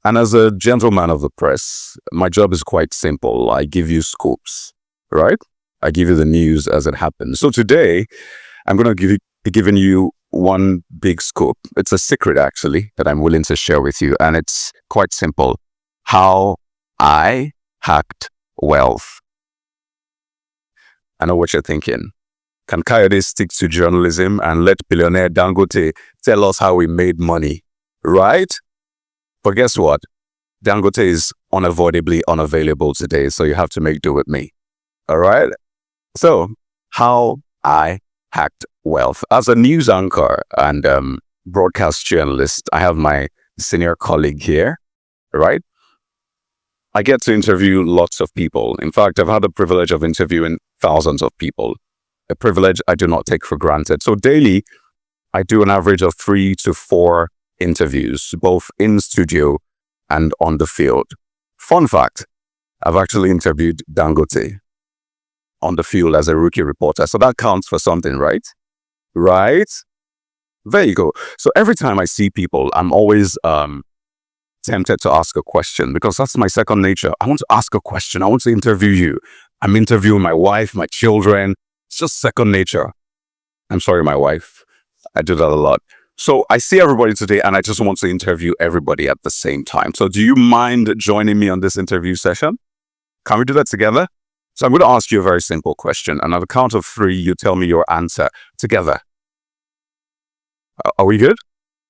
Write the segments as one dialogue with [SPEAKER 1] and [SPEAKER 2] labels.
[SPEAKER 1] And as a gentleman of the press, my job is quite simple. I give you scoops, right? I give you the news as it happens. So today, I'm going to be giving you one big scoop. It's a secret, actually, that I'm willing to share with you. And it's quite simple. How I hacked wealth. I know what you're thinking. Can Kayode stick to journalism and let billionaire Dangote tell us how we made money? Right? But guess what? Dangote is unavoidably unavailable today, so you have to make do with me. All right? So, how I hacked wealth. As a news anchor and broadcast journalist, I have my senior colleague here, right? I get to interview lots of people. In fact, I've had the privilege of interviewing thousands of people, a privilege I do not take for granted. So daily, I do an average of 3 to 4 interviews, both in studio and on the field. Fun fact, I've actually interviewed Dangote on the field as a rookie reporter. So that counts for something, right? Right? There you go. So every time I see people, I'm always tempted to ask a question because that's my second nature. I want to ask a question. I want to interview you. I'm interviewing my wife, my children. It's just second nature. I'm sorry, my wife. I do that a lot. So I see everybody today and I just want to interview everybody at the same time. So do you mind joining me on this interview session? Can we do that together? So I'm going to ask you a very simple question. And at the count of 3, you tell me your answer together. Are we good?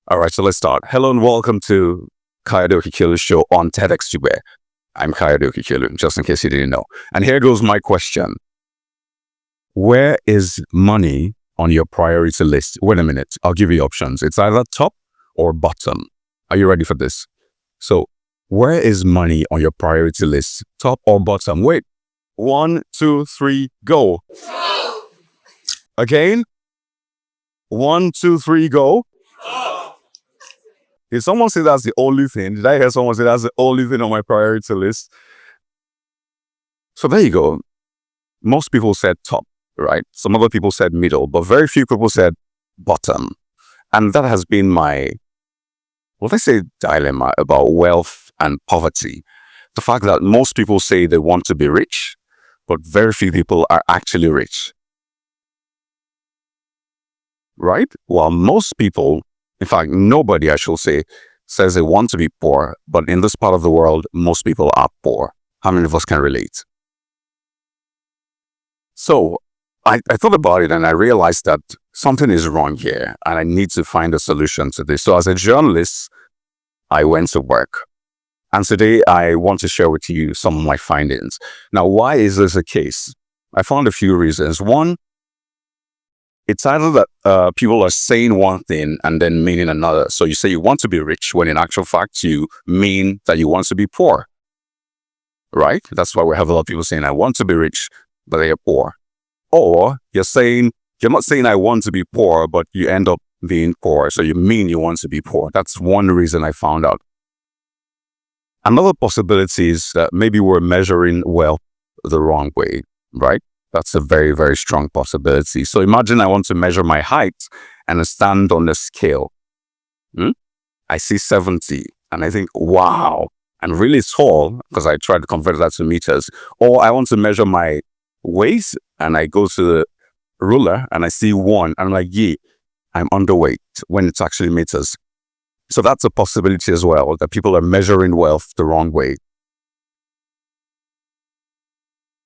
[SPEAKER 1] All right, so let's start. Hello and welcome to Kayode Okikiolu's show on TEDxDugbe. I'm Kayode Okikiolu, just in case you didn't know. And here goes my question. Where is money on your priority list? Wait a minute, I'll give you options. It's either top or bottom. Are you ready for this? So, where is money on your priority list? Top or bottom? Wait. 1, 2, 3, go. Again. 1, 2, 3, go. Did someone say that's the only thing? Did I hear someone say that's the only thing on my priority list? So there you go. Most people said top, right? Some other people said middle, but very few people said bottom. And that has been my, let's say, dilemma about wealth and poverty. The fact that most people say they want to be rich, but very few people are actually rich. Right? While most people, in fact, nobody, I should say, says they want to be poor, but in this part of the world, most people are poor. How many of us can relate? So I thought about it and I realized that something is wrong here and I need to find a solution to this. So as a journalist, I went to work. And today I want to share with you some of my findings. Now, why is this the case? I found a few reasons. One, it's either that people are saying one thing and then meaning another. So you say you want to be rich when in actual fact you mean that you want to be poor. Right? That's why we have a lot of people saying, I want to be rich, but they are poor. Or you're not saying I want to be poor, but you end up being poor. So you mean you want to be poor. That's one reason I found out. Another possibility is that maybe we're measuring wealth the wrong way, right? That's a very, very strong possibility. So imagine I want to measure my height and I stand on the scale. I see 70 and I think, wow, I'm really tall because I tried to convert that to meters. Or I want to measure my waist and I go to the ruler and I see 1 and I'm like, yeah, I'm underweight when it's actually meters. So that's a possibility as well, that people are measuring wealth the wrong way.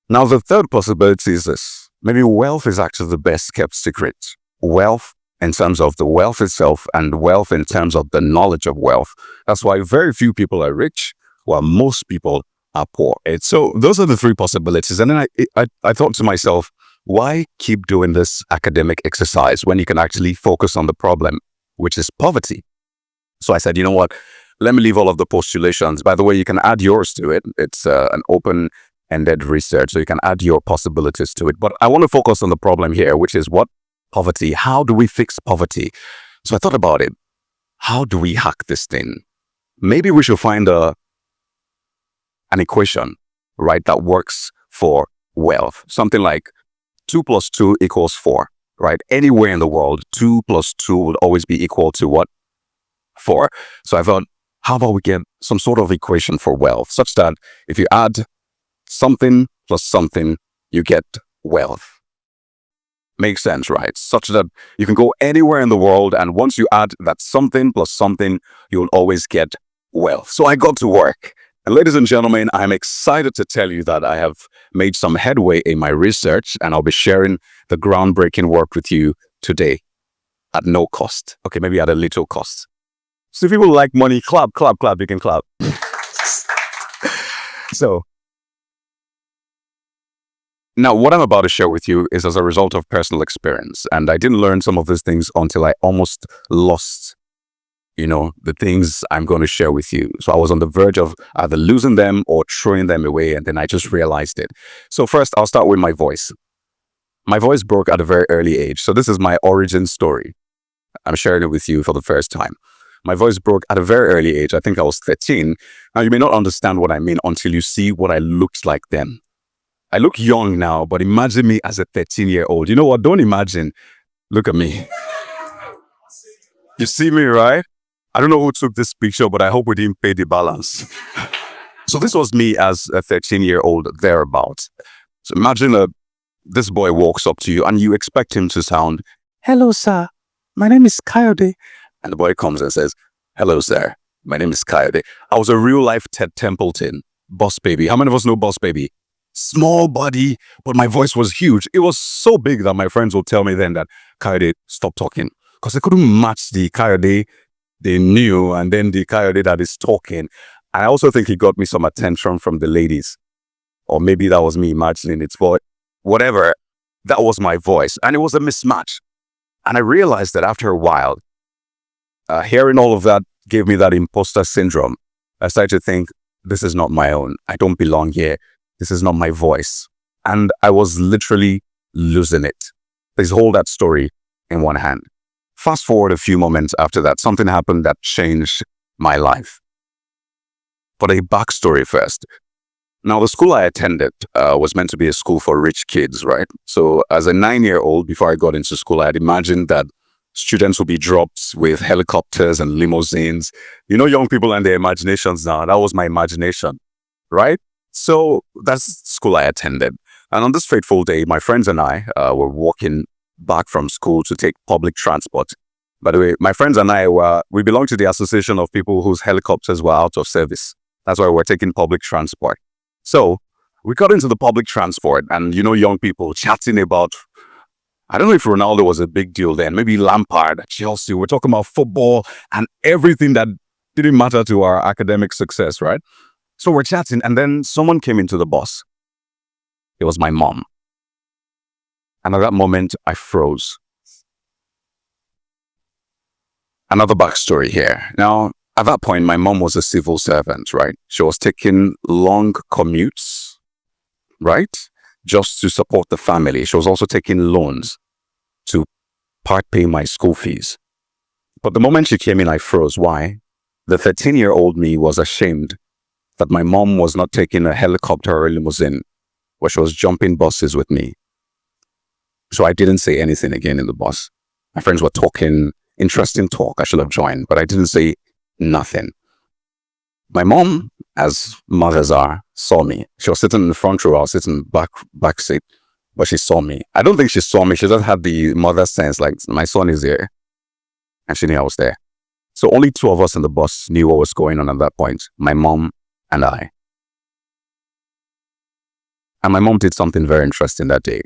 [SPEAKER 1] Now, the third possibility is this. Maybe wealth is actually the best kept secret. Wealth in terms of the wealth itself and wealth in terms of the knowledge of wealth. That's why very few people are rich, while most people are poor. And so those are the 3 possibilities. And then I thought to myself, why keep doing this academic exercise when you can actually focus on the problem, which is poverty? So I said, you know what? Let me leave all of the postulations. By the way, you can add yours to it. It's an open-ended research, so you can add your possibilities to it. But I want to focus on the problem here, which is what? Poverty. How do we fix poverty? So I thought about it. How do we hack this thing? Maybe we should find an equation, right, that works for wealth. Something like 2 plus 2 equals 4, right? Anywhere in the world, 2 plus 2 would always be equal to what? 4. So I thought, How about we get some sort of equation for wealth, such that if you add something plus something, you get wealth. Makes sense, right? Such that you can go anywhere in the world, and once you add that something plus something, you'll always get wealth. So I got to work. And ladies and gentlemen, I'm excited to tell you that I have made some headway in my research, and I'll be sharing the groundbreaking work with you today at no cost. Okay, maybe at a little cost. So if people like money, clap, clap, clap, you can clap. So now what I'm about to share with you is as a result of personal experience. And I didn't learn some of these things until I almost lost, the things I'm going to share with you. So I was on the verge of either losing them or throwing them away. And then I just realized it. So first, I'll start with my voice. My voice broke at a very early age. So this is my origin story. I'm sharing it with you for the first time. My voice broke at a very early age. I think I was 13. Now, you may not understand what I mean until you see what I looked like then. I look young now, but imagine me as a 13-year-old. You know what? Don't imagine. Look at me. You see me, right? I don't know who took this picture, but I hope we didn't pay the balance. So this was me as a 13-year-old thereabout. So imagine this boy walks up to you and you expect him to sound, "Hello, sir. My name is Kayode." And the boy comes and says, "Hello, sir. My name is Kayode." I was a real-life Ted Templeton, Boss Baby. How many of us know Boss Baby? Small body, but my voice was huge. It was so big that my friends would tell me then that, "Kayode, stop talking." Because they couldn't match the Kayode they knew and then the Kayode that is talking. And I also think he got me some attention from the ladies. Or maybe that was me imagining it, but whatever, that was my voice. And it was a mismatch. And I realized that after a while, hearing all of that gave me that imposter syndrome. I started to think, this is not my own. I don't belong here. This is not my voice. And I was literally losing it. Please hold that story in one hand. Fast forward a few moments after that, something happened that changed my life. But a backstory first. Now, the school I attended was meant to be a school for rich kids, right? So as a 9-year-old, before I got into school, I had imagined that students would be dropped with helicopters and limousines. Young people and their imaginations now. That was my imagination, right? So that's the school I attended. And on this fateful day, my friends and I were walking back from school to take public transport. By the way, my friends and I we belong to the association of people whose helicopters were out of service. That's why we're taking public transport. So we got into the public transport and, young people chatting about, I don't know if Ronaldo was a big deal then, maybe Lampard, Chelsea. We're talking about football and everything that didn't matter to our academic success, right? So we're chatting and then someone came into the bus. It was my mom. And at that moment, I froze. Another backstory here. Now, at that point, my mom was a civil servant, right? She was taking long commutes, right? Just to support the family. She was also taking loans to part pay my school fees. But the moment she came in, I froze. Why? The 13-year-old me was ashamed that my mom was not taking a helicopter or a limousine, where she was jumping buses with me. So I didn't say anything again in the bus. My friends were talking, interesting talk. I should have joined, but I didn't say nothing. My mom, as mothers are, saw me. She was sitting in the front row. I was sitting in the back seat, but she saw me. I don't think she saw me. She just had the mother sense, like, my son is here. And she knew I was there. So only two of us in the bus knew what was going on at that point, my mom and I. And my mom did something very interesting that day.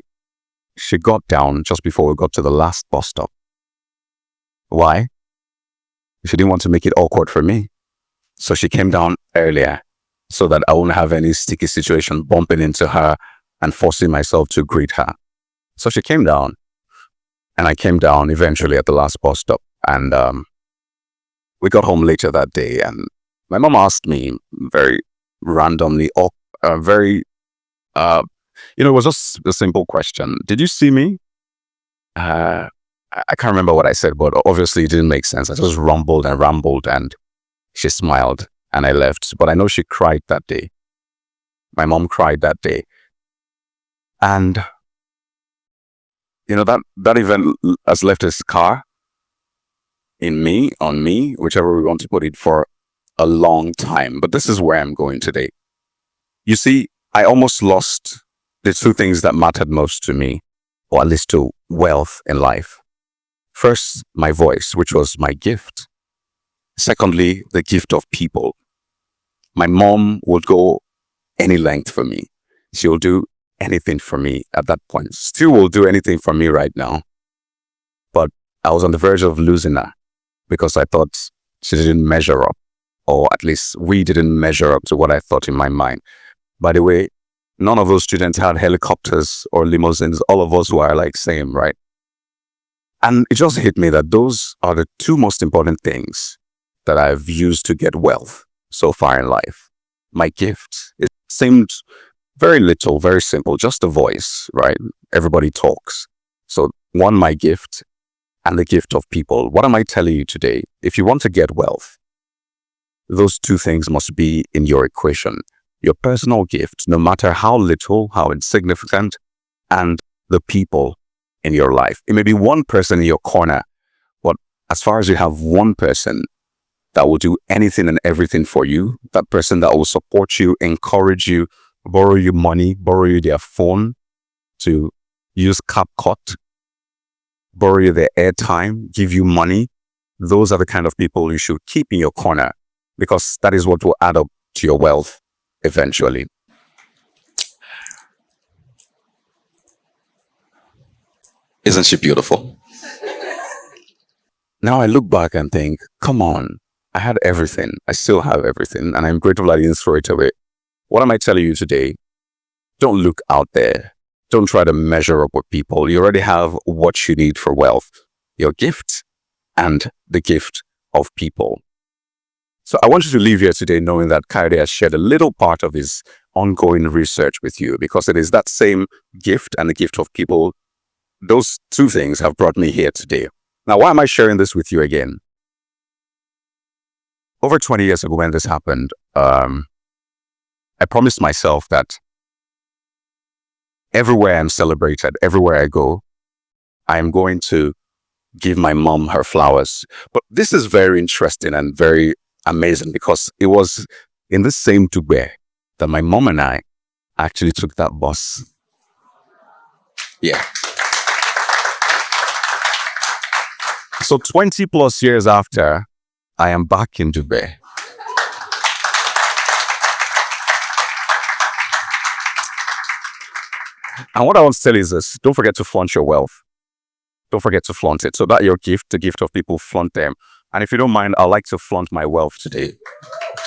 [SPEAKER 1] She got down just before we got to the last bus stop. Why? She didn't want to make it awkward for me. So she came down earlier so that I wouldn't have any sticky situation bumping into her and forcing myself to greet her. So she came down and I came down eventually at the last bus stop. And we got home later that day and my mom asked me very randomly, it was just a simple question. "Did you see me?" I can't remember what I said, but obviously it didn't make sense. I just rumbled and rambled and she smiled and I left. But I know she cried that day. My mom cried that day. And, that event has left a scar in me, on me, whichever we want to put it, for a long time, but this is where I'm going today. You see, I almost lost the two things that mattered most to me, or at least to wealth in life. First, my voice, which was my gift. Secondly, the gift of people. My mom would go any length for me. She'll do anything for me at that point. Still will do anything for me right now. But I was on the verge of losing her because I thought she didn't measure up, or at least we didn't measure up to what I thought in my mind. By the way, none of those students had helicopters or limousines. All of us were like same, right? And it just hit me that those are the two most important things that I've used to get wealth so far in life. My gift, it seemed very little, very simple, just a voice, right? Everybody talks. So one, my gift, and the gift of people. What am I telling you today? If you want to get wealth, those two things must be in your equation. Your personal gift, no matter how little, how insignificant, and the people in your life. It may be one person in your corner, but as far as you have one person that will do anything and everything for you, that person that will support you, encourage you, borrow you money, borrow you their phone to use CapCut, borrow you their airtime, give you money, those are the kind of people you should keep in your corner, because that is what will add up to your wealth eventually. Isn't she beautiful? Now I look back and think, come on, I had everything. I still have everything, and I'm grateful I didn't throw it away. What am I telling you today? Don't look out there. Don't try to measure up with people. You already have what you need for wealth, your gift and the gift of people. So I want you to leave here today knowing that Kayode has shared a little part of his ongoing research with you, because it is that same gift and the gift of people. Those two things have brought me here today. Now, why am I sharing this with you again? Over 20 years ago when this happened, I promised myself that everywhere I'm celebrated, everywhere I go, I'm going to give my mom her flowers. But this is very interesting and very amazing, because it was in this same Dugbe that my mom and I actually took that bus. Yeah. So 20 plus years after, I am back in Dugbe. And what I want to tell you is this: don't forget to flaunt your wealth. Don't forget to flaunt it. So that your gift, the gift of people, flaunt them. And if you don't mind, I'd like to flaunt my wealth today.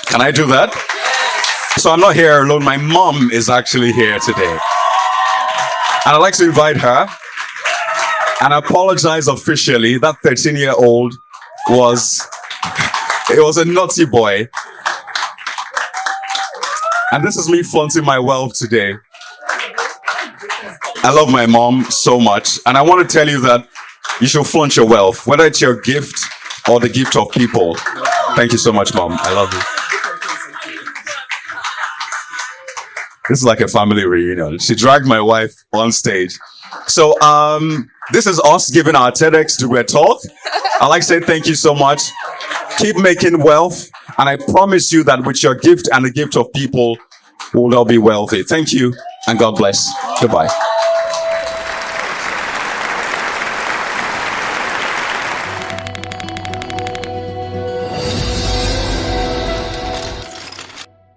[SPEAKER 1] Can I do that? So I'm not here alone. My mom is actually here today. And I'd like to invite her and apologize officially. That 13-year-old was a naughty boy. And this is me flaunting my wealth today. I love my mom so much. And I want to tell you that you should flaunt your wealth, whether it's your gift or the gift of people. Thank you so much, Mom. I love you. This is like a family reunion. She dragged my wife on stage. So this is us giving our TEDxDugbe talk. I'd like to say thank you so much. Keep making wealth. And I promise you that with your gift and the gift of people, we'll all be wealthy. Thank you, and God bless. Goodbye.